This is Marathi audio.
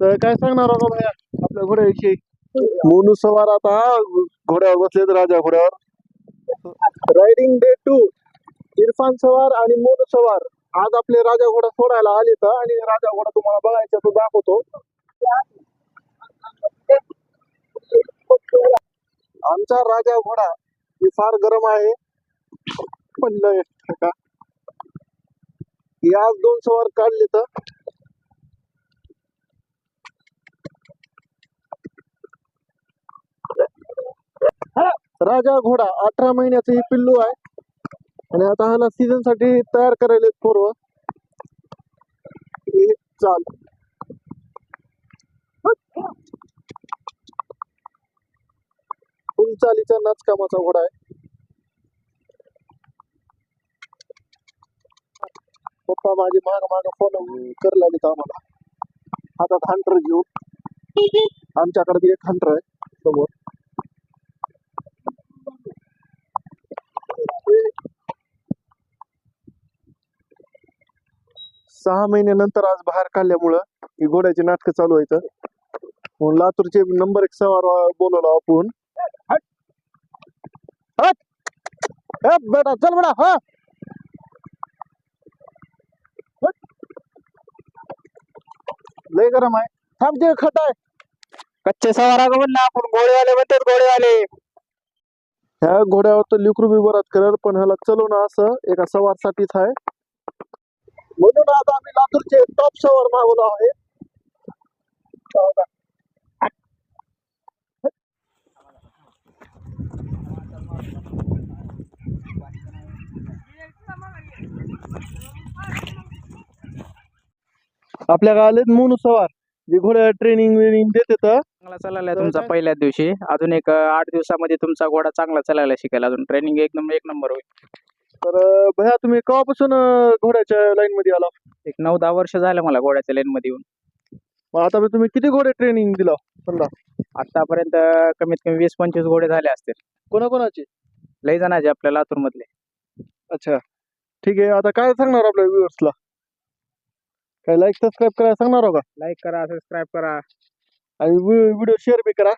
तर काय सांगणार आहोत भैया आपल्या घोड्याविषयी? मोनू सवार आता घोड्यावर बसलेत, राजा घोड्यावर. Riding day 2. इरफान सवार आणि मोनू सवार आज आपले राजा घोडा सोडायला आले तर, आणि राजा घोडा तुम्हाला बघायचा तो दाखवतो. आमचा राजा घोडा हे फार गरम आहे. म्हणलं का आज 2 सवार काढले तर राजा घोडा 18 महिन्याचं हे पिल्लू आहे, आणि आता ह्याला सीझन साठी तयार करायला पूर्व चाल. फुल चालीचा नाच कामाचा घोडा आहे. पप्पा माझे माग माग फॉलो करायला लागले आम्हाला. हातात हंटर घेऊ. आमच्याकडे एक हंटर आहे समोर. 6 महिन्यानंतर आज बाहेर काढल्यामुळं ही घोड्याची नाटकं चालू आहेत. म्हणून लातूरचे नंबर 1 सवार बोलवला आपण. बेटा चल बेटा. हा लय गरम आहे. थांबते खट आहे. कच्चे सवार म्हणलं आपण, घोडेवाले म्हणतात घोडेवाले. ह्या घोड्यावर तर लिकरू बी बराच करत, पण ह्याला चलवणं असं एका सवारसाठीच आहे. म्हणून आता आम्ही लातूरचे टॉप सवार मागवलो आहे. आपल्या गावात मोनू सवार जे घोड्या ट्रेनिंग देते तर चांगला चालायला तुमचा पहिल्याच दिवशी. अजून एक 8 दिवसामध्ये तुमचा घोडा चांगला चालायला शिकायला. अजून ट्रेनिंग एक नंबर होईल. तर भैया तुम्ही केव्हापासून घोड्याच्या लाईन मध्ये आला? एक 9-10 वर्ष झालं मला घोड्याच्या लाईन मध्ये येऊन. मग आता तुम्ही किती घोडे ट्रेनिंग दिला समजा? आतापर्यंत कमीत कमी 20-25 घोडे झाले असतील. कोणाकोणाचे? लय जणांचे आपल्या लातूर मधले. अच्छा ठीक आहे. आता काय सांगणार आपल्या व्ह्युअर्सला? काय लाईक सबस्क्राईब करायला सांगणार हो का? लाईक करा, सबस्क्राईब करा आणि व्हिडिओ शेअर बी करा.